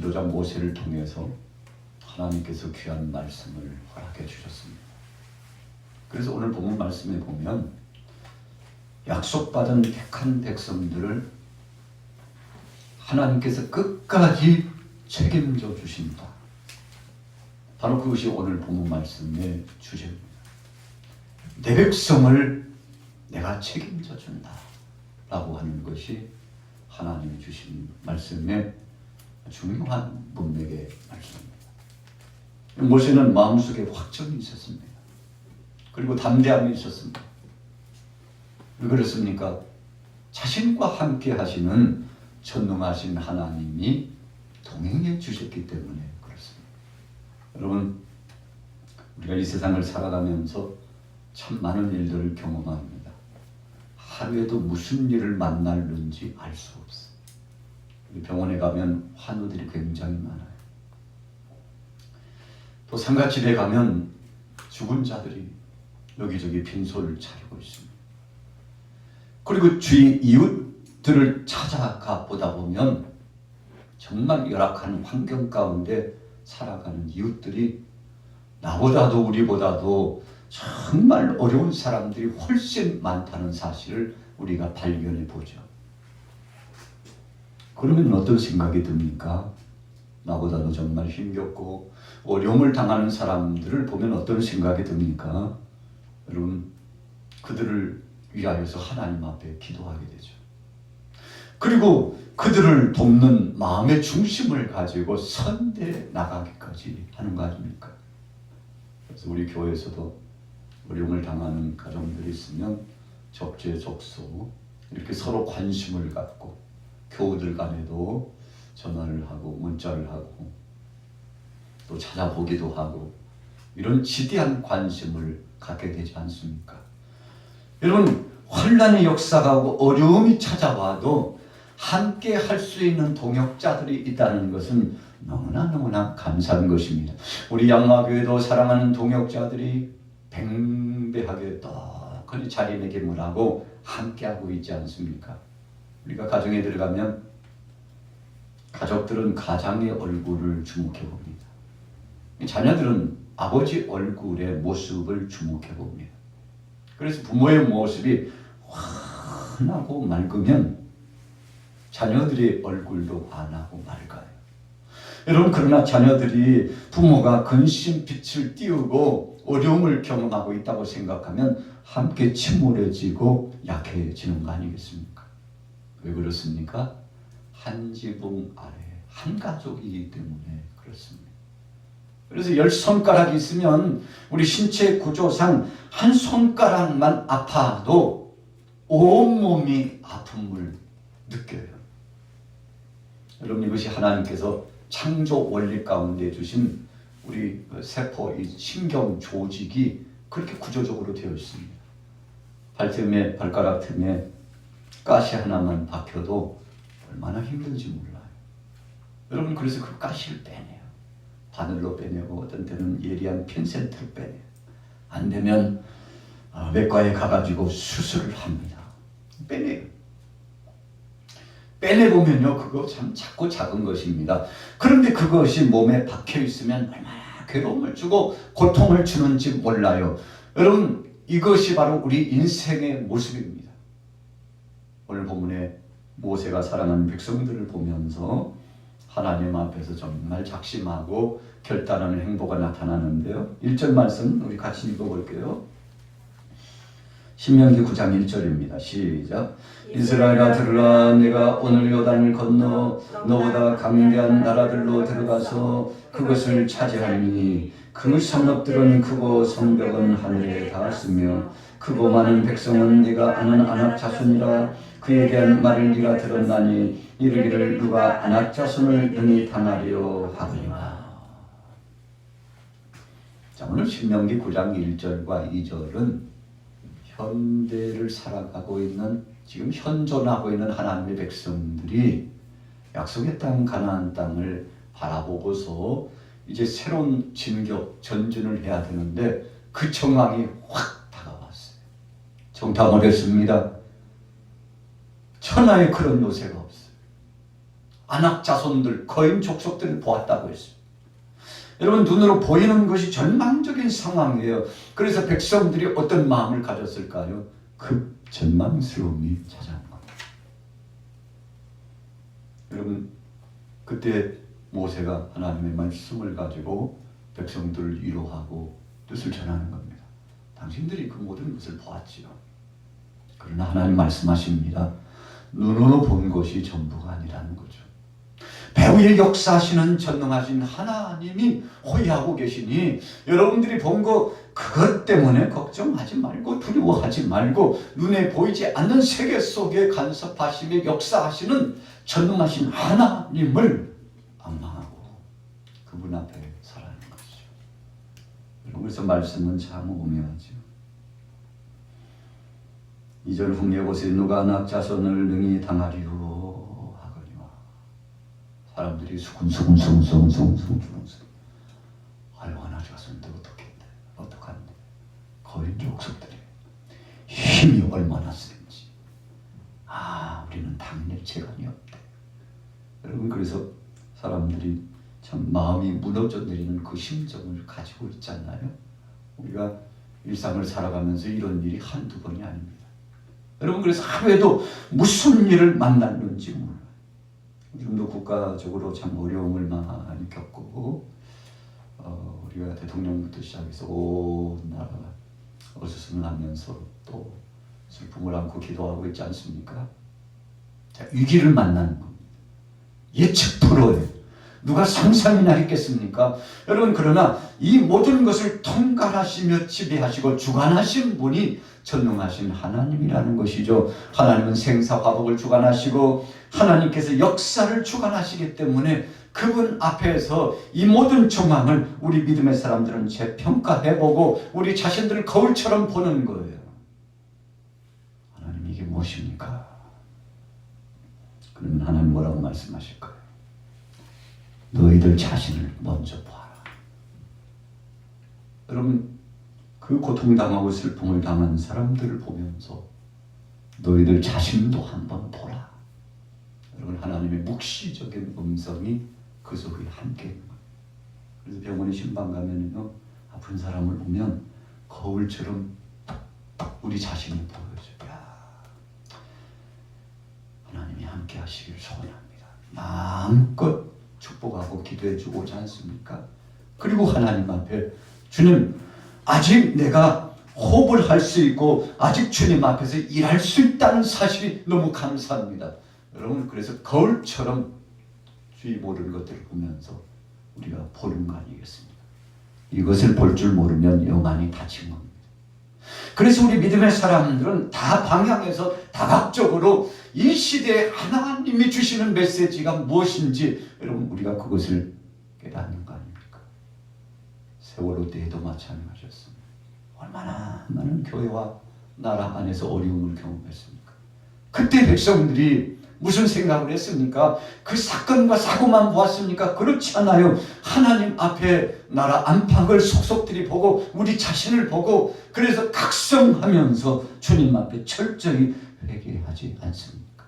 지도자 모세를 통해서 하나님께서 귀한 말씀을 허락해 주셨습니다. 그래서 오늘 본문 말씀에 보면 약속받은 택한 백성들을 하나님께서 끝까지 책임져 주신다. 바로 그것이 오늘 본문 말씀의 주제입니다. 내 백성을 내가 책임져 준다 라고 하는 것이 하나님이 주신 말씀의 중요한 문맥의 말씀입니다. 모세는 마음속에 확정이 있었습니다. 그리고 담대함이 있었습니다. 왜 그렇습니까? 자신과 함께 하시는 전능하신 하나님이 동행해 주셨기 때문에 그렇습니다. 여러분, 우리가 이 세상을 살아가면서 참 많은 일들을 경험합니다. 하루에도 무슨 일을 만날는지 알 수 없어요. 병원에 가면 환우들이 굉장히 많아요. 또 상가집에 가면 죽은 자들이 여기저기 빈소를 차리고 있습니다. 그리고 주위 이웃들을 찾아가 보다 보면 정말 열악한 환경 가운데 살아가는 이웃들이 나보다도 우리보다도 정말 어려운 사람들이 훨씬 많다는 사실을 우리가 발견해 보죠. 그러면 어떤 생각이 듭니까? 나보다도 정말 힘겹고 어려움을 당하는 사람들을 보면 어떤 생각이 듭니까? 여러분, 그들을 위하여서 하나님 앞에 기도하게 되죠. 그리고 그들을 돕는 마음의 중심을 가지고 선대해 나가기까지 하는 거 아닙니까? 그래서 우리 교회에서도 어려움을 당하는 가정들이 있으면 적재적소 이렇게 서로 관심을 갖고 교우들 간에도 전화를 하고 문자를 하고 또 찾아보기도 하고 이런 지대한 관심을 갖게 되지 않습니까? 여러분, 환난의 역사가 오고 어려움이 찾아와도 함께 할 수 있는 동역자들이 있다는 것은 너무나 감사한 것입니다. 우리 양화교회도 사랑하는 동역자들이 뱅배하게 떡하니 자리매김을 함께하고 있지 않습니까? 우리가 가정에 들어가면 가족들은 가장의 얼굴을 주목해 봅니다. 자녀들은 아버지 얼굴의 모습을 주목해 봅니다. 그래서 부모의 모습이 환하고 맑으면 자녀들의 얼굴도 환하고 맑아요. 여러분, 그러나 자녀들이 부모가 근심 빛을 띄우고 어려움을 경험하고 있다고 생각하면 함께 침울해지고 약해지는 거 아니겠습니까? 왜 그렇습니까? 한 지붕 아래 한 가족이기 때문에 그렇습니다. 그래서 10손가락이 있으면 우리 신체 구조상 한 손가락만 아파도 온몸이 아픔을 느껴요. 여러분, 이것이 하나님께서 창조 원리 가운데 주신 우리 세포, 이 신경 조직이 그렇게 구조적으로 되어 있습니다. 발틈에, 발가락 틈에 가시 하나만 박혀도 얼마나 힘든지 몰라요. 여러분, 그래서 그 가시를 빼내요. 바늘로 빼내고 어떤 때는 예리한 핀셋으로 빼내요. 안 되면 외과에 가가지고 수술을 합니다. 빼내요. 빼내보면요, 그거 참 작고 작은 것입니다. 그런데 그것이 몸에 박혀 있으면 얼마나 괴로움을 주고 고통을 주는지 몰라요. 여러분, 이것이 바로 우리 인생의 모습입니다. 오늘 본문에 모세가 사랑하는 백성들을 보면서 하나님 앞에서 정말 작심하고 결단하는 행보가 나타나는데요. 1절 말씀 우리 같이 읽어볼게요. 신명기 9장 1절입니다. 시작. 이스라엘아 들으라. 내가 오늘 요단을 건너 너보다 강대한 나라들로 들어가서 그것을 차지하리니 그 성읍들은 크고 성벽은 하늘에 닿았으며 크고 많은 백성은 네가 아는 아낙 자손이라. 그에 대한 말을 네가 들었나니 이르기를 누가 아낙 자손을 능히 당하려 하거니와. 자, 오늘 신명기 9장 1절과 2절은 현대를 살아가고 있는, 지금 현존하고 있는 하나님의 백성들이 약속의 땅 가나안 땅을 바라보고서 이제 새로운 진격 전진을 해야 되는데 그 정황이 확 다가왔어요. 정탐을 했습니다. 천하에 그런 요새가 없어요. 안악 자손들, 거인 족속들을 보았다고 했습니다. 여러분, 눈으로 보이는 것이 절망적인 상황이에요. 그래서 백성들이 어떤 마음을 가졌을까요? 급 절망스러움이 찾아온 겁니다. 여러분, 그때 모세가 하나님의 말씀을 가지고 백성들을 위로하고 뜻을 전하는 겁니다. 당신들이 그 모든 것을 보았지요. 그러나 하나님 말씀하십니다. 눈으로 본 것이 전부가 아니라는 거죠. 배후에 역사하시는 전능하신 하나님이 호위하고 계시니 여러분들이 본 거 그것 때문에 걱정하지 말고 두려워하지 말고 눈에 보이지 않는 세계 속에 간섭하시며 역사하시는 전능하신 하나님을 앙망하고 그분 앞에 살아가는 것이죠. 그래서 말씀은 참 오묘하죠. 2절 흥례곳에 누가 안악 자손을 능히 당하리요 하거니와 사람들이 수근수근 아유 안악 자손들 어떡한데 거인 족속들이 힘이 얼마나 센지 우리는 당낼 재간이 없대. 여러분, 그래서 사람들이 참 마음이 무너져 내리는 그 심정을 가지고 있잖아요. 우리가 일상을 살아가면서 이런 일이 한두 번이 아닙니다. 여러분, 그래서 하루에도 무슨 일을 만났는지 몰라요. 요즘도 국가적으로 참 어려움을 많이 겪고 우리가 대통령부터 시작해서 온 나라가 어수선하면서 또 슬픔을 안고 기도하고 있지 않습니까? 자, 위기를 만나는 겁니다. 예측 불허예요. 누가 상상이나 했겠습니까? 여러분, 그러나 이 모든 것을 통갈하시며 지배하시고 주관하신 분이 전능하신 하나님이라는 것이죠. 하나님은 생사화복을 주관하시고 하나님께서 역사를 주관하시기 때문에 그분 앞에서 이 모든 정황을 우리 믿음의 사람들은 재평가해보고 우리 자신들을 거울처럼 보는 거예요. 하나님, 이게 무엇입니까? 그러면 하나님 뭐라고 말씀하실까요? 너희들 자신을 먼저 봐라. 여러분, 그 고통당하고 슬픔을 당한 사람들을 보면서 너희들 자신도 한번 보라. 여러분, 하나님의 묵시적인 음성이 그 속에 함께 있는 거예요. 그래서 병원에 신방 가면은요, 아픈 사람을 보면 거울처럼 우리 자신이 보여져요. 하나님이 함께 하시길 소원합니다. 마음껏 축복하고 기도해주고 오지 않습니까? 그리고 하나님 앞에 주님, 아직 내가 호흡을 할 수 있고 아직 주님 앞에서 일할 수 있다는 사실이 너무 감사합니다. 여러분, 그래서 거울처럼 주위 모든 것들을 보면서 우리가 보는 거 아니겠습니까? 이것을 볼 줄 모르면 영안이 닫힌 겁니다. 그래서 우리 믿음의 사람들은 다 방향에서 다각적으로 이 시대에 하나님이 주시는 메시지가 무엇인지 여러분, 우리가 그것을 깨닫는 거 아닙니까? 세월호 때에도 마찬가지였습니다. 얼마나 많은 교회와 나라 안에서 어려움을 경험했습니까? 그때 백성들이 무슨 생각을 했습니까? 그 사건과 사고만 보았습니까? 그렇지 않아요. 하나님 앞에 나라 안팎을 속속들이 보고 우리 자신을 보고 그래서 각성하면서 주님 앞에 철저히 회개하지 않습니까?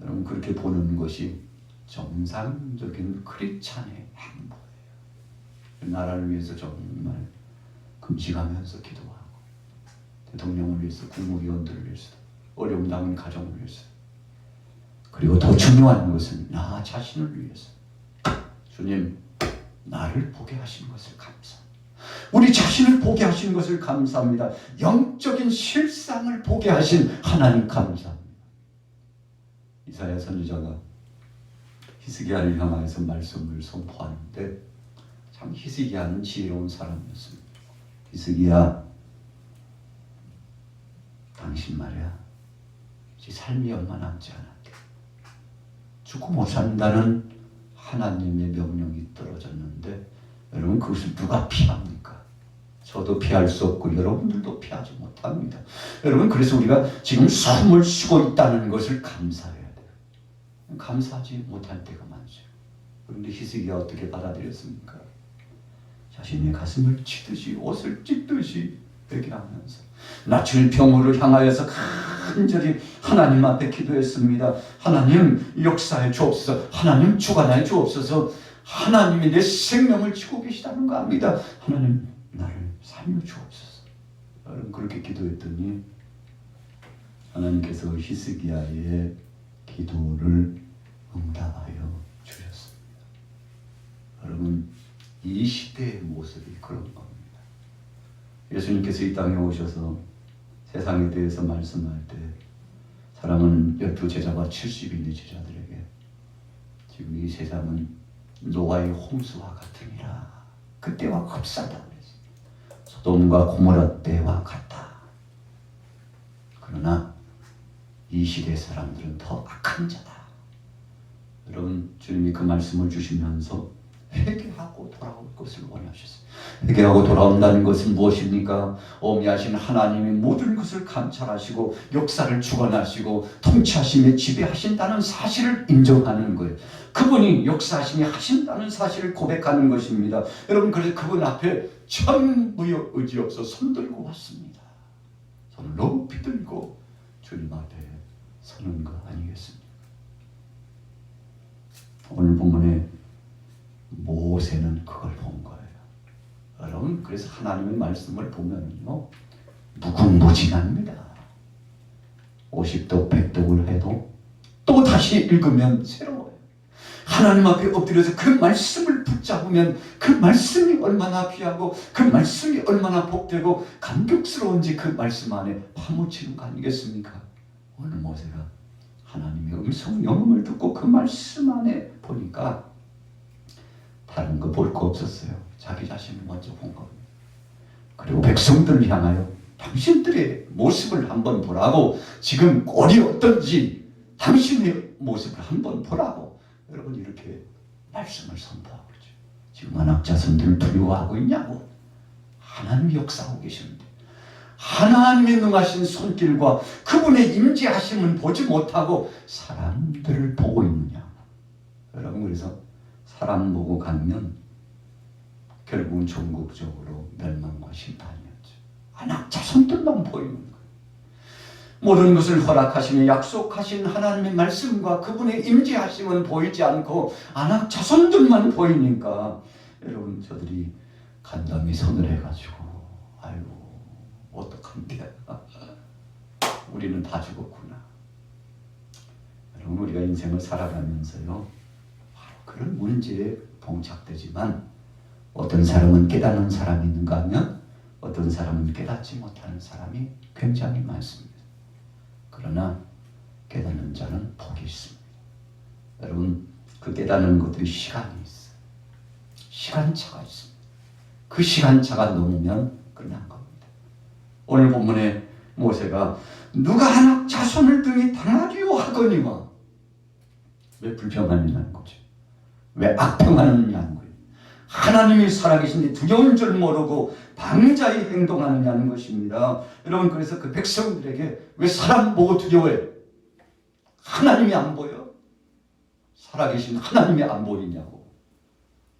여러분, 그렇게 보는 것이 정상적인 크리스찬의 행보예요. 나라를 위해서 정말 금식하면서 기도하고 대통령을 위해서 국무위원들을 위해서 어려움 당한 가정을 위해서 그리고 더 중요한 것은 나 자신을 위해서 주님, 나를 보게 하신 것을 감사합니다. 우리 자신을 보게 하신 것을 감사합니다. 영적인 실상을 보게 하신 하나님 감사합니다. 이사야 선지자가 히스기야를 향하여서 말씀을 선포하는데 참 히스기야는 지혜로운 사람이었습니다. 히스기야, 당신 말이야, 네 삶이 얼마 남지 않았대. 죽고 못 산다는 하나님의 명령이 떨어졌는데 여러분, 그것을 누가 피합니까? 저도 피할 수 없고 여러분들도 피하지 못합니다. 여러분, 그래서 우리가 지금 숨을 쉬고 있다는 것을 감사해야 돼요. 감사하지 못할 때가 많죠. 그런데 히스기야 어떻게 받아들였습니까? 자신의 가슴을 치듯이 옷을 찢듯이 회개하면서 나 질병으로 향하여서 간절히 하나님 앞에 기도했습니다. 하나님 역사해 주옵소서. 하나님 주관하여 주옵소서. 하나님이 내 생명을 주고 계시다는 거 압니다. 하나님 나를 살려 주옵소서. 여러분 그렇게 기도했더니 하나님께서 히스기야의 기도를 응답하여 주셨습니다. 여러분 이 시대의 모습이 그런 겁니다. 예수님께서 이 땅에 오셔서 세상에 대해서 말씀할 때 사람은 12제자와 70인의 제자들에게 지금 이 세상은 노아의 홍수와 같으니라. 그때와 흡사다 그랬습니다. 소돔과 고모라 때와 같다. 그러나 이 시대 사람들은 더 악한 자다. 여러분 주님이 그 말씀을 주시면서 회개하고 돌아올 것을 원하셨어요. 회개하고 돌아온다는 것은 무엇입니까? 어미하신 하나님이 모든 것을 감찰하시고 역사를 주관하시고 통치하시며 지배하신다는 사실을 인정하는 거예요. 그분이 역사하시며 하신다는 사실을 고백하는 것입니다. 여러분 그래서 그분 앞에 천무여 의지 없어 손들고 왔습니다. 손을 높이 들고 주님 앞에 서는 거 아니겠습니까? 오늘 본문에 모세는 그걸 본 거예요. 여러분 그래서 하나님의 말씀을 보면요 무궁무진합니다. 50독 100독을 해도 또 다시 읽으면 새로워요. 하나님 앞에 엎드려서 그 말씀을 붙잡으면 그 말씀이 얼마나 귀하고 그 말씀이 얼마나 복되고 감격스러운지 그 말씀 안에 파묻히는 거 아니겠습니까? 오늘 모세가 하나님의 음성 영음을 듣고 그 말씀 안에 보니까 다른 거 볼 거 없었어요. 자기 자신을 먼저 본 겁니다. 그리고 백성들을 향하여 당신들의 모습을 한번 보라고, 지금 꼴이 어떤지 당신의 모습을 한번 보라고 여러분 이렇게 말씀을 선포하고 있죠. 지금 안악자손들 두려워하고 있냐고. 하나님이 역사하고 계시는데 하나님의 능하신 손길과 그분의 임재하심은 보지 못하고 사람들을 보고 있느냐. 여러분 그래서 사람 보고 가면 결국은 전국적으로 멸망과 심판이었죠. 안악자손들만 보이는 거예요. 모든 것을 허락하시며 약속하신 하나님의 말씀과 그분의 임재하심은 보이지 않고 안악자손들만 보이니까 여러분 저들이 간담이 손을 해가지고 아이고 어떡한데 우리는 다 죽었구나. 여러분 우리가 인생을 살아가면서요 그런 문제에 봉착되지만 어떤 사람은 깨닫는 사람이 있는가 하면 어떤 사람은 깨닫지 못하는 사람이 굉장히 많습니다. 그러나 깨닫는 자는 복이 있습니다. 여러분 그 깨닫는 것들이 시간이 있어요. 시간차가 있습니다. 그 시간차가 넘으면 끝난 겁니다. 오늘 본문에 모세가 누가 하나 자손을 등이 당하리요 하거니와 왜 불평하느냐는 거죠. 왜 악평하느냐는 거예요. 하나님이 살아계신데 두려운 줄 모르고 방자히 행동하느냐는 것입니다. 여러분 그래서 그 백성들에게 왜 사람 보고 두려워해? 하나님이 안 보여? 살아계신 하나님이 안 보이냐고.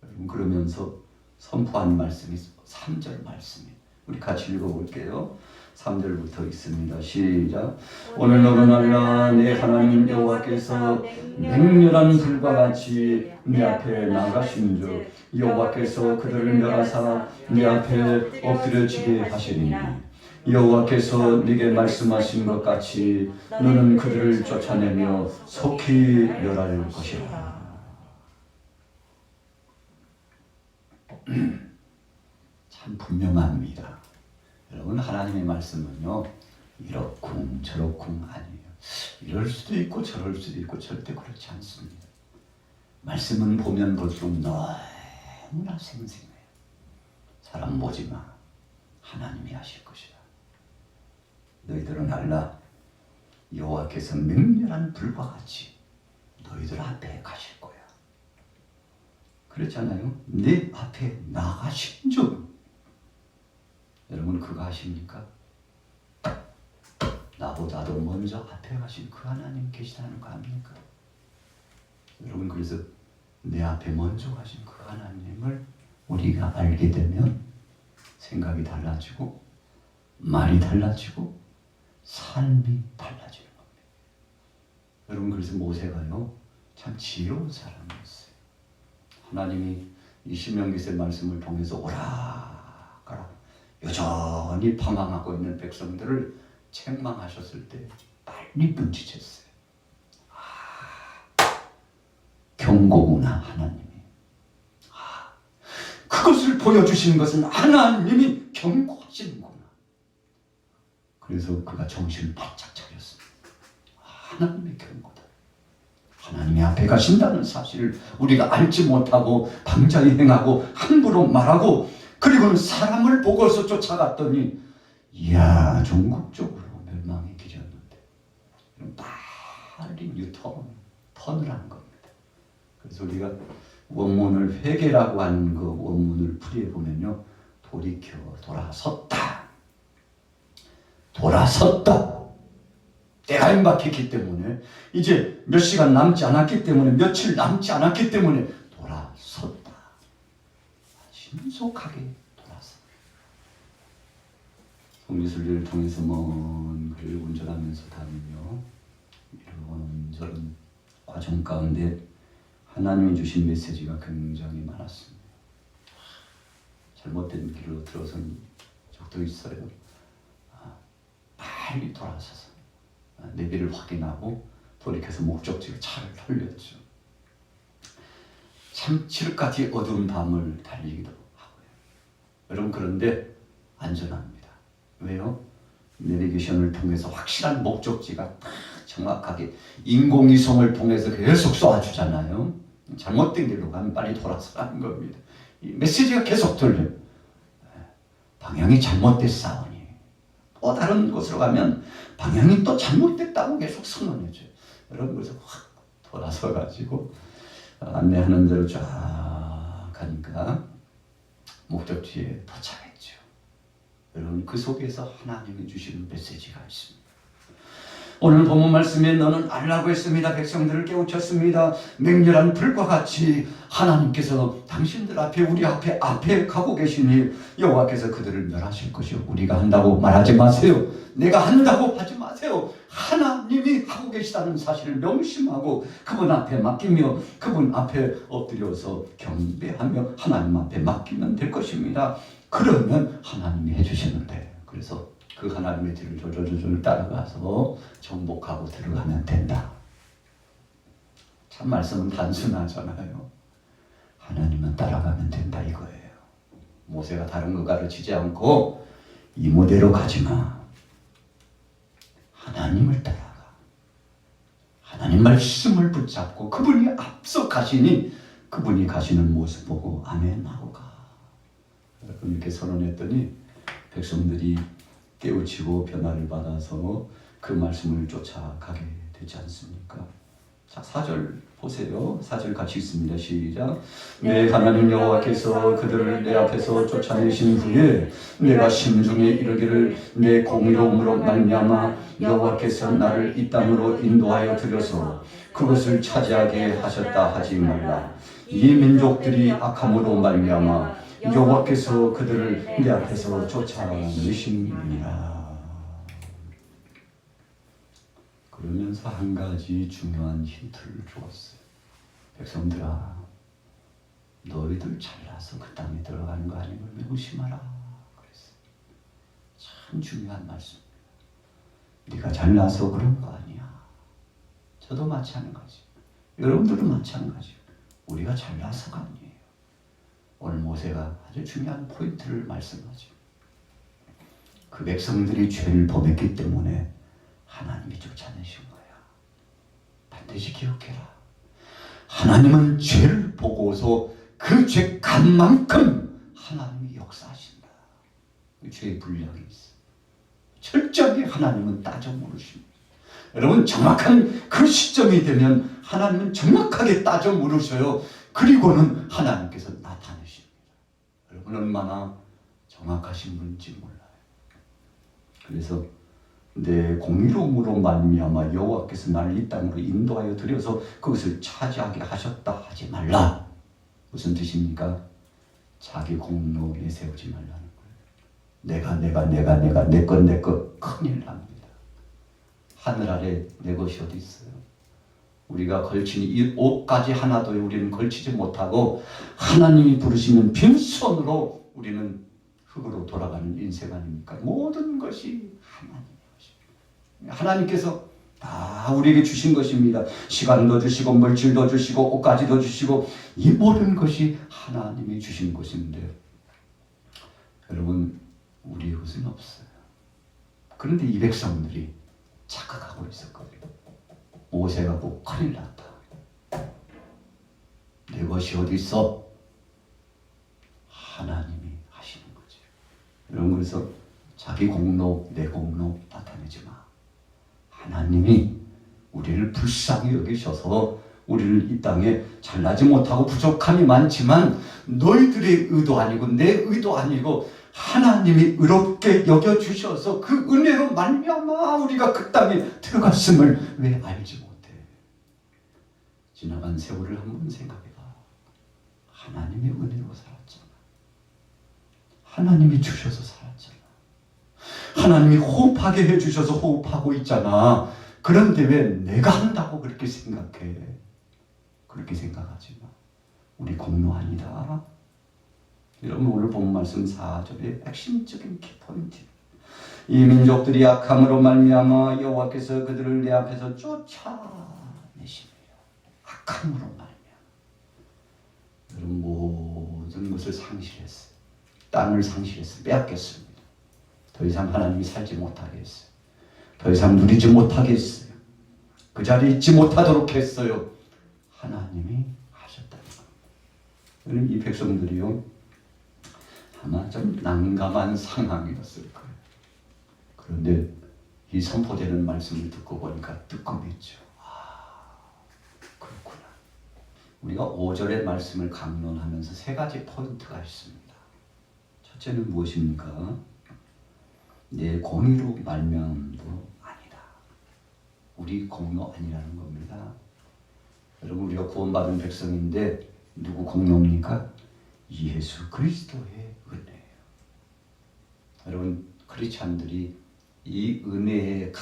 여러분 그러면서 선포한 말씀이 3절 말씀이에요. 우리 같이 읽어볼게요. 3절부터 있습니다. 시작. 오늘 너는 내 하나님 여호와께서 맹렬한 불과 같이 네 앞에 나가신즉 여호와께서 그들을 멸하사 네 앞에 엎드려지게 하시리니 여호와께서 네게 말씀하신 것 같이 너는 그들을 쫓아내며 속히 멸할 것이라. 참 분명합니다. 여러분 하나님의 말씀은요 이렇쿵 저렇쿵 아니에요. 이럴 수도 있고 저럴 수도 있고 절대 그렇지 않습니다. 말씀은 보면 볼수록 너무나 생생해요. 사람 보지 마. 하나님이 하실 것이다. 너희들은 알라. 여호와께서 맹렬한 불과 같이 너희들 앞에 가실 거야. 그렇잖아요. 내 앞에 나가신 줄. 여러분 그거 아십니까? 나보다도 먼저 앞에 가신 그 하나님 계시다는 거 압니까? 여러분 그래서 내 앞에 먼저 가신 그 하나님을 우리가 알게 되면 생각이 달라지고 말이 달라지고 삶이 달라지는 겁니다. 여러분, 그래서 모세가요 참 지혜로운 사람이었어요. 하나님이 이 신명기서의 말씀을 통해서 오라 가라 여전히 방황하고 있는 백성들을 책망하셨을 때 빨리 눈치챘어요. 경고구나 하나님이. 그것을 보여주시는 것은 하나님이 경고하시는구나. 그래서 그가 정신을 바짝 차렸습니다. 하나님의 경고다. 하나님이 앞에 가신다는 사실을 우리가 알지 못하고 방자히 행하고 함부로 말하고 그리고는 사람을 보고서 쫓아갔더니 이야 종국적으로 멸망의 길이었는데 빨리 턴을 한 겁니다. 그래서 우리가 원문을 회개라고 하는 그 원문을 풀이해 보면요, 돌이켜 돌아섰다. 때가 임박했기 때문에 이제 몇 시간 남지 않았기 때문에 며칠 남지 않았기 때문에 돌아섰다. 신속하게 돌아섰다. 성지순례를 통해서 먼 거리를 운전하면서 다니며 이런저런 과정 가운데 하나님이 주신 메시지가 굉장히 많았습니다. 잘못된 길로 들어선 적도 있어요. 빨리 돌아서서 내비를 확인하고 돌이켜서 목적지에 차를 돌렸죠. 참 칠흑같이 어두운 밤을 달리기도 하고요. 여러분, 그런데 안전합니다. 왜요? 내비게이션을 통해서 확실한 목적지가 딱 정확하게 인공위성을 통해서 계속 쏘아주잖아요. 잘못된 길로 가면 빨리 돌아서 가는 겁니다. 이 메시지가 계속 들려요. 방향이 잘못됐사오니 또 다른 곳으로 가면 방향이 또 잘못됐다고 계속 선언해줘요. 여러분, 그래서 확 돌아서 가지고 안내하는 대로 쫙 가니까 목적지에 도착했죠. 여러분, 그 속에서 하나님이 주시는 메시지가 있습니다. 오늘 본문 말씀에 너는 알라고 했습니다. 백성들을 깨우쳤습니다. 맹렬한 불과 같이 하나님께서 당신들 앞에 우리 앞에 가고 계시니 여호와께서 그들을 멸하실 것이요. 우리가 한다고 말하지 마세요. 내가 한다고 하지 마세요. 하나님이 하고 계시다는 사실을 명심하고 그분 앞에 맡기며 그분 앞에 엎드려서 경배하며 하나님 앞에 맡기면 될 것입니다. 그러면 하나님이 해주시는데, 그래서 그 하나님의 뒤를 졸졸졸 따라가서 정복하고 들어가면 된다. 참 말씀은 단순하잖아요. 하나님은 따라가면 된다 이거예요. 모세가 다른 거 가르치지 않고 이모대로 가지마. 하나님을 따라가. 하나님 말씀을 붙잡고 그분이 앞서 가시니 그분이 가시는 모습 보고 아멘 하고 가. 이렇게 선언했더니 백성들이 깨우치고 변화를 받아서 그 말씀을 쫓아가게 되지 않습니까? 자, 4절 보세요. 4절 같이 읽습니다. 시작. 내 하나님 여호와께서 그들을 내 앞에서 쫓아내신 후에 내가 심중에 이르기를 내 공의로움으로 말미암아 여호와께서 나를 이 땅으로 인도하여 들여서 그것을 차지하게 하셨다 하지 말라. 이 민족들이 악함으로 말미암아 여호와께서 그들을 내 앞에서 쫓아내심이니라. 그러면서 한 가지 중요한 힌트를 주었어요. 백성들아, 너희들 잘나서 그 땅에 들어가는 거 아닌 걸 명심하라. 그랬어요. 참 중요한 말씀입니다. 네가 잘나서 그런 거 아니야. 저도 마찬가지. 여러분들도 마찬가지. 우리가 잘나서가 아니에요. 오늘 모세가 아주 중요한 포인트를 말씀하죠. 그 백성들이 죄를 범했기 때문에 하나님이 쫓아내신 거야. 반드시 기억해라. 하나님은 죄를 보고서 그 죄 값만큼 하나님이 역사하신다. 죄의 분량이 있어. 철저하게 하나님은 따져 물으십니다. 여러분, 정확한 그 시점이 되면 하나님은 정확하게 따져 물으셔요. 그리고는 하나님께서 나타내십니다. 여러분, 얼마나 정확하신 분인지 몰라요. 그래서 내 공의로움으로 말미암아 여호와께서 나를 이 땅으로 인도하여 들여서 그것을 차지하게 하셨다 하지 말라. 무슨 뜻입니까? 자기 공로 내세우지 말라는 거예요. 내가 내 것 큰일 납니다. 하늘 아래 내 것이 어디 있어요? 우리가 걸친 이 옷까지 하나도 우리는 걸치지 못하고 하나님이 부르시는 빈손으로 우리는 흙으로 돌아가는 인생 아닙니까? 모든 것이 하나님의 것입니다. 하나님께서 다 우리에게 주신 것입니다. 시간도 주시고 물질도 주시고 옷까지도 주시고 이 모든 것이 하나님이 주신 것인데 여러분 우리 것은 없어요. 그런데 이 백성들이 착각하고 있었거든요. 모세가 보고 큰일 났다. 내 것이 어디 있어? 하나님이 하시는 거죠. 여러분 그래서 자기 공로 내 공로 나타내지 마. 하나님이 우리를 불쌍히 여기셔서 우리를 이 땅에 잘나지 못하고 부족함이 많지만 너희들의 의도 아니고 내 의도 아니고 하나님이 의롭게 여겨주셔서 그 은혜로 말미암아 우리가 그 땅에 들어갔음을 왜 알지 못해? 지나간 세월을 한번 생각해봐. 하나님의 은혜로 살았잖아. 하나님이 주셔서 살았잖아. 하나님이 호흡하게 해주셔서 호흡하고 있잖아. 그런데 왜 내가 한다고 그렇게 생각해? 그렇게 생각하지 마. 우리 공로 아니다. 여러분 오늘 본 말씀 4절의 핵심적인 키포인트. 이 민족들이 악함으로 말미암아 여호와께서 그들을 내 앞에서 쫓아내시며 악함으로 말미암아 여러분 모든 것을 상실했어요. 땅을 상실했어요. 빼앗겼습니다. 더 이상 하나님이 살지 못하게 했어요. 더 이상 누리지 못하게 했어요. 그 자리에 있지 못하도록 했어요. 하나님이 하셨다는 겁니다. 이 백성들이요 아마 좀 난감한 상황이었을 거예요. 그런데 이 선포되는 말씀을 듣고 보니까 뜨끔했죠. 그렇구나. 우리가 5절의 말씀을 강론하면서 세 가지 포인트가 있습니다. 첫째는 무엇입니까? 내 공의로 말미암도 아니다. 우리 공로 아니라는 겁니다. 여러분 우리가 구원받은 백성인데 누구 공로입니까? 예수 그리스도의 은혜예요. 여러분 크리스찬들이 이 은혜의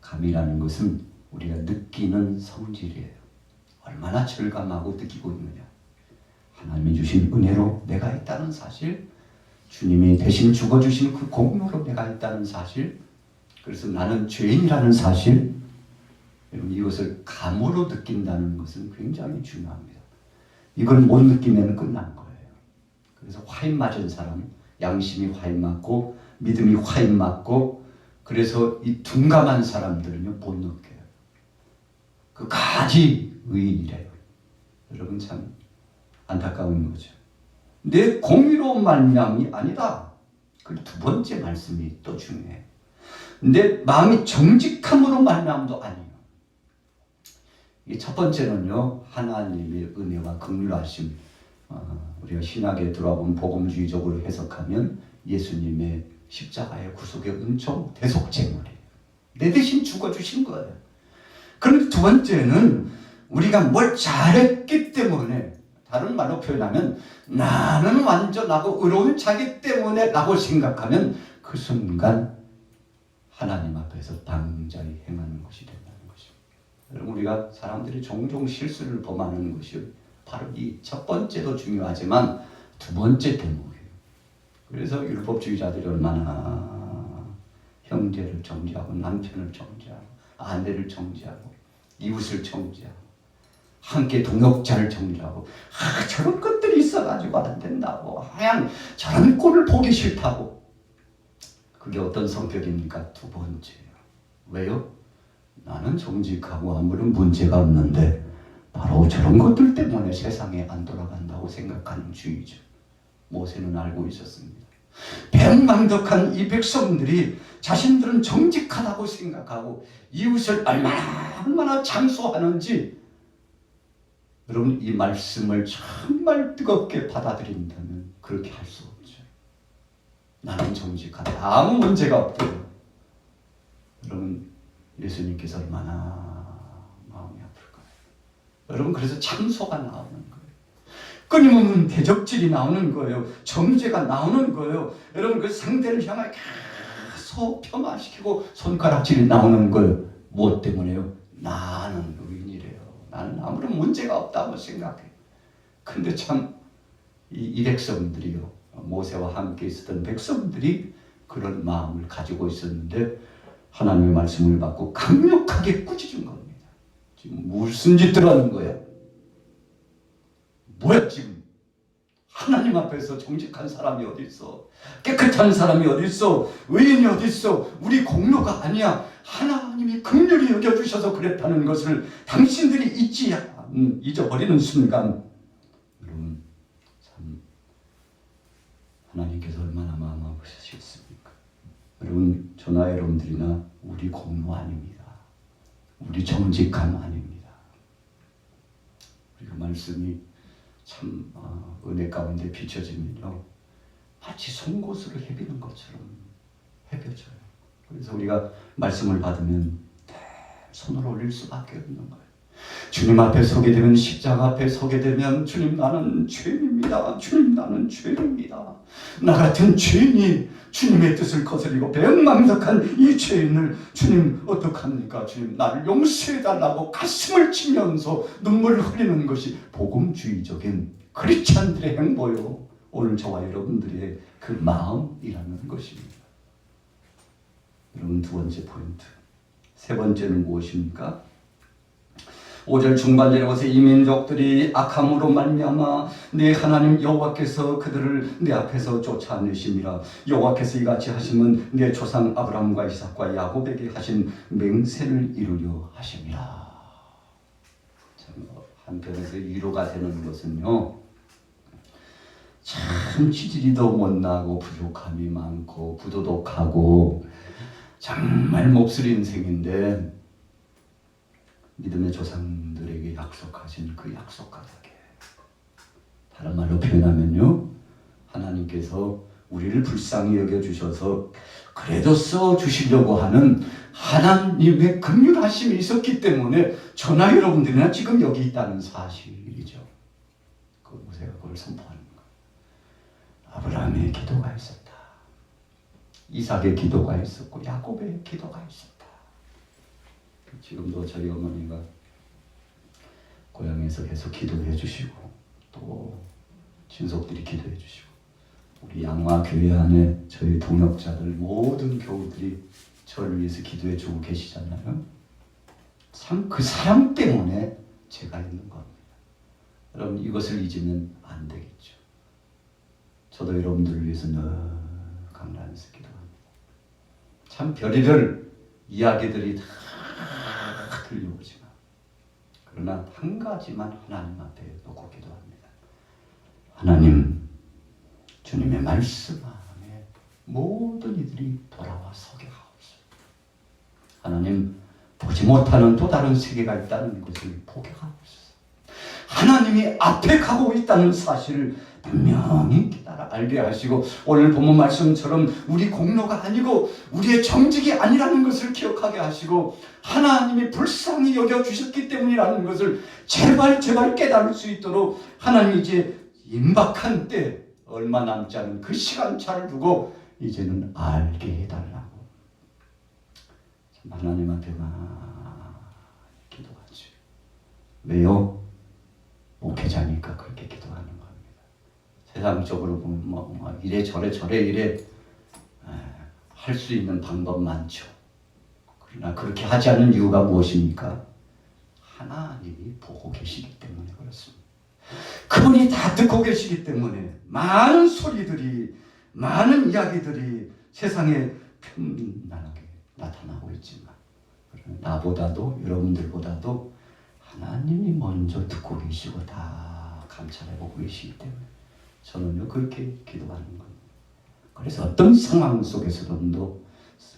감이라는 것은 우리가 느끼는 성질이에요. 얼마나 절감하고 느끼고 있느냐. 하나님이 주신 은혜로 내가 있다는 사실, 주님이 대신 죽어주신 그 공로로 내가 있다는 사실, 그래서 나는 죄인이라는 사실, 여러분 이것을 감으로 느낀다는 것은 굉장히 중요합니다. 이걸 못 느끼면 끝난 거예요. 그래서 화인 맞은 사람, 양심이 화인 맞고 믿음이 화인 맞고 그래서 이 둔감한 사람들은요 못 느껴요. 그까지 의인이래요. 여러분 참 안타까운 거죠. 내 공의로운 말미암이 아니다. 그리고 두 번째 말씀이 또 중요해요. 내 마음이 정직함으로 말미암도 아니에요. 이 첫 번째는요 하나님의 은혜와 긍휼하심. 우리가 신학에 들어가면 복음주의적으로 해석하면 예수님의 십자가의 구속의 은총 대속제물이에요. 내 대신 죽어주신 거예요. 그런데 두 번째는 우리가 뭘 잘했기 때문에, 다른 말로 표현하면 나는 완전하고 의로운 자기 때문에 라고 생각하면 그 순간 하나님 앞에서 방자히 행하는 것이 된다는 것입니다. 여러분 우리가 사람들이 종종 실수를 범하는 것이 바로 이 첫 번째도 중요하지만 두 번째 대목이에요. 그래서 율법주의자들이 얼마나 형제를 정죄하고 남편을 정죄하고 아내를 정죄하고 이웃을 정죄하고 함께 동역자를 정죄하고 저런 것들이 있어가지고 안 된다고 하얀 저런 꼴을 보기 싫다고. 그게 어떤 성격입니까? 두 번째예요. 왜요? 나는 정직하고 아무런 문제가 없는데 바로 저런 것들 때문에 세상에 안 돌아간다고 생각하는 주의죠. 모세는 알고 있었습니다. 배은망덕한 이 백성들이 자신들은 정직하다고 생각하고 이웃을 얼마나 장수하는지, 여러분 이 말씀을 정말 뜨겁게 받아들인다면 그렇게 할 수 없죠. 나는 정직하다. 아무 문제가 없대요. 여러분 예수님께서 얼마나 마음이 아플까요? 여러분 그래서 참소가 나오는 거예요. 끊임없는 대적질이 나오는 거예요. 정죄가 나오는 거예요. 여러분 그 상대를 향하여 계속 폄하시키고 손가락질이 나오는 거예요. 무엇 때문에요? 나는 의인이래요. 나는 아무런 문제가 없다고 생각해. 근데 참 이 백성들이요, 모세와 함께 있었던 백성들이 그런 마음을 가지고 있었는데 하나님의 말씀을 받고 강력하게 꾸짖은 겁니다. 지금 무슨 짓들 하는 거야? 뭐야 지금? 하나님 앞에서 정직한 사람이 어디 있어? 깨끗한 사람이 어디 있어? 의인이 어디 있어? 우리 공로가 아니야. 하나님이 긍휼히 여겨주셔서 그랬다는 것을 당신들이 잊어버리는 순간, 여러분 참 하나님께서 얼마나 마음 아프시겠습니까? 여러분 저나 여러분들이나 우리 공로 아닙니다. 우리 정직함 아닙니다. 우리 그 말씀이 참 은혜 가운데 비춰지면요, 마치 송곳으로 헤비는 것처럼 헤벼져요. 그래서 우리가 말씀을 받으면 손을 올릴 수밖에 없는 거예요. 주님 앞에 서게 되면, 십자가 앞에 서게 되면, 주님 나는 죄인입니다. 주님 나는 죄인입니다. 나 같은 죄인이 주님의 뜻을 거스리고 배은망덕한 이 죄인을 주님 어떡합니까? 주님 나를 용서해달라고 가슴을 치면서 눈물을 흘리는 것이 복음주의적인 크리스찬들의 행보요. 오늘 저와 여러분들의 그 마음이라는 것입니다. 여러분 두 번째 포인트. 세 번째는 무엇입니까? 5절 중반절에 와서 이 민족들이 악함으로 말미암아 네 하나님 여호와께서 그들을 네 앞에서 쫓아내심이라. 여호와께서 이같이 하시면 네 조상 아브라함과 이삭과 야곱에게 하신 맹세를 이루려 하심이라. 참 한편에서 위로가 되는 것은요, 참 치질이도 못나고 부족함이 많고 부도덕하고 정말 몹쓸 인생인데 믿음의 조상들에게 약속하신 그 약속가닥에, 다른 말로 표현하면요, 하나님께서 우리를 불쌍히 여겨주셔서 그래도 써주시려고 하는 하나님의 긍휼하심이 있었기 때문에 저나 여러분들이나 지금 여기 있다는 사실이죠. 그 모세가 그걸 선포하는 거예요. 아브라함의 기도가 있었다. 이삭의 기도가 있었고 야곱의 기도가 있었다. 지금도 저희 어머니가 고향에서 계속 기도해 주시고 또 친속들이 기도해 주시고 우리 양화교회 안에 저희 동역자들 모든 교우들이 저를 위해서 기도해 주고 계시잖아요. 참 그 사랑 때문에 제가 있는 겁니다. 여러분 이것을 잊으면 안 되겠죠. 저도 여러분들을 위해서 늘 강단에서 기도합니다. 참 별의별 이야기들이 다 들려오지만, 그러나 한 가지만 하나님 앞에 놓고 기도합니다. 하나님, 주님의 말씀 안에 모든 이들이 돌아와 서게 하옵소서. 하나님, 보지 못하는 또 다른 세계가 있다는 것을 보게 하옵소서. 하나님이 앞에 가고 있다는 사실을 분명히 깨달아 알게 하시고, 오늘 본문 말씀처럼 우리 공로가 아니고 우리의 정직이 아니라는 것을 기억하게 하시고, 하나님이 불쌍히 여겨주셨기 때문이라는 것을 제발 깨달을 수 있도록 하나님이 이제 임박한 때 얼마 남지 않은 그 시간차를 두고 이제는 알게 해달라고 하나님 앞에 많이 기도하죠. 왜요? 목회자니까 그렇게 기도하는 겁니다. 세상적으로 보면 이래저래 이래 할 수 있는 방법 많죠. 그러나 그렇게 하지 않는 이유가 무엇입니까? 하나님이 보고 계시기 때문에 그렇습니다. 그분이 다 듣고 계시기 때문에 많은 소리들이, 많은 이야기들이 세상에 편안하게 나타나고 있지만, 나보다도 여러분들보다도 하나님이 먼저 듣고 계시고 다 감찰해보고 계시기 때문에 저는요 그렇게 기도하는 겁니다. 그래서 어떤 상황 속에서도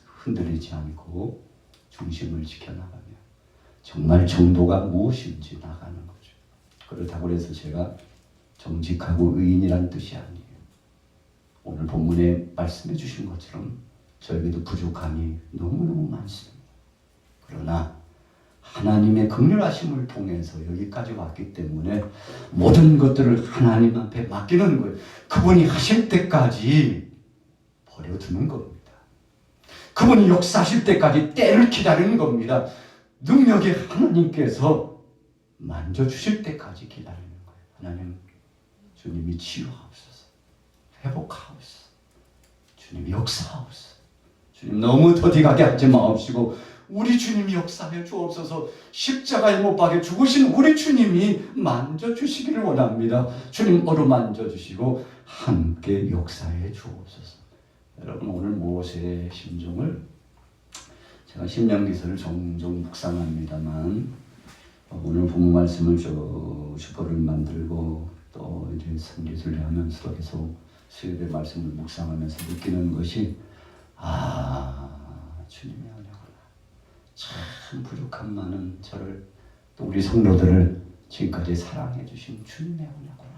흔들리지 않고 중심을 지켜나가며 정말 정도가 무엇인지 나가는 거죠. 그렇다고 해서 제가 정직하고 의인이란 뜻이 아니에요. 오늘 본문에 말씀해 주신 것처럼 저에게도 부족함이 너무너무 많습니다. 그러나 하나님의 긍휼하심을 통해서 여기까지 왔기 때문에 모든 것들을 하나님 앞에 맡기는 거예요. 그분이 하실 때까지 버려두는 겁니다. 그분이 역사하실 때까지 때를 기다리는 겁니다. 능력의 하나님께서 만져주실 때까지 기다리는 거예요. 하나님, 주님이 치유하옵소서, 회복하옵소서, 주님이 역사하옵소서. 주님 너무 더디가게 하지 마옵시고 우리 주님이 역사해 주옵소서. 십자가에 못 박혀 죽으신 우리 주님이 만져주시기를 원합니다. 주님 어루만져주시고 함께 역사해 주옵소서. 여러분, 오늘 모세의 심정을 제가 신명기서를 종종 묵상합니다만 오늘 본문 말씀을 슈퍼를 만들고 또 이제 성기술을 하면서 계속 수요일의 말씀을 묵상하면서 느끼는 것이 주님의 은혜구나. 참 부족한 많은 저를 또 우리 성도들을 지금까지 사랑해 주신 주님의 은혜구나.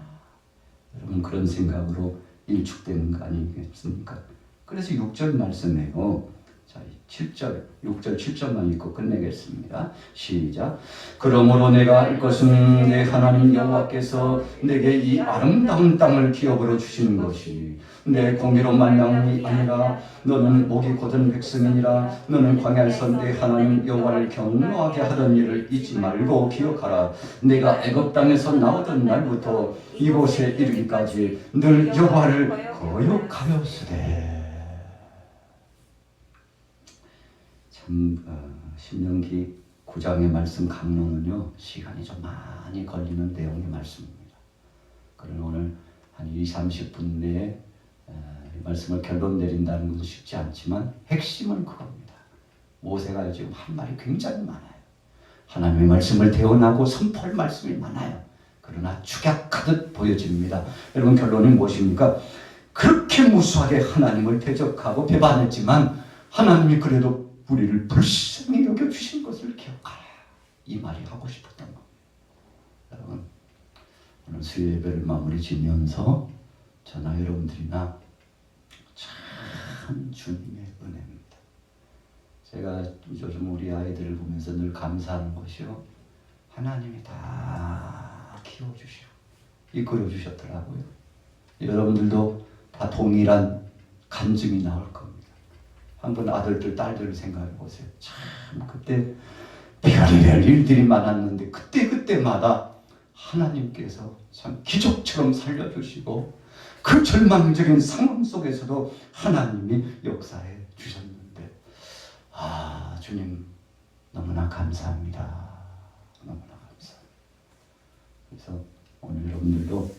여러분, 그런 생각으로 일축되는 거 아니겠습니까? 그래서 6절 말씀에요. 자, 7절, 6절, 7절만 읽고 끝내겠습니다. 시작. 그러므로 내가 알 것은 내 하나님 여호와께서 내게 이 아름다운 땅을 기업으로 주시는 것이 내 공의로 말미암이 아니라 너는 목이 곧은 백성이니라. 너는 광야에서 내 하나님 여호와를 경노하게 하던 일을 잊지 말고 기억하라. 내가 애굽 땅에서 나오던 날부터 이곳에 이르기까지 늘 여호와를 거역하였으되. 신명기 9장의 말씀 강론은요, 시간이 좀 많이 걸리는 내용의 말씀입니다. 그러나 오늘 한 20-30분 내에 이 말씀을 결론 내린다는 것은 쉽지 않지만 핵심은 그겁니다. 모세가 지금 한 말이 굉장히 많아요. 하나님의 말씀을 대언하고 선포할 말씀이 많아요. 그러나 축약하듯 보여집니다. 여러분, 결론이 무엇입니까? 그렇게 무수하게 하나님을 대적하고 배반했지만 하나님이 그래도 우리를 불쌍히 여겨주신 것을 기억하라. 이 말이 하고 싶었던 겁니다. 여러분, 오늘 수요 예배를 마무리 지면서 저나 여러분들이나 참 주님의 은혜입니다. 제가 요즘 우리 아이들을 보면서 늘 감사하는 것이요, 하나님이 다 키워주시고 이끌어주셨더라고요. 여러분들도 다 동일한 간증이 나올 겁니다. 한번 아들들, 딸들을 생각해 보세요. 참 그때 별의별 일들이 많았는데 그때마다 하나님께서 참 기적처럼 살려주시고 그 절망적인 상황 속에서도 하나님이 역사해 주셨는데 주님 너무나 감사합니다. 너무나 감사합니다. 그래서 오늘 여러분들도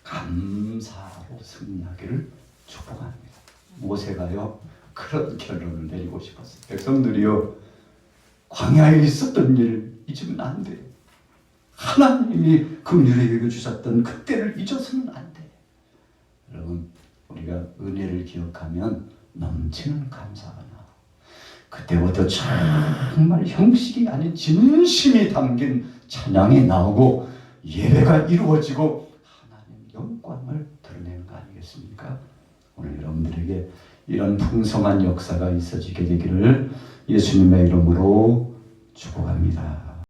감사로 승리하기를 축복합니다. 모세가요 그런 결론을 내리고 싶었어요. 백성들이요, 광야에 있었던 일 잊으면 안 돼요. 하나님이 긍휼히 여겨주셨던 그때를 잊어서는 안 돼요. 여러분, 우리가 은혜를 기억하면 넘치는 감사가 나와. 그때부터 정말 형식이 아닌 진심이 담긴 찬양이 나오고 예배가 이루어지고 하나님 영광을 드러내는 거 아니겠습니까? 오늘 여러분들에게 이런 풍성한 역사가 있어지게 되기를 예수님의 이름으로 축복합니다.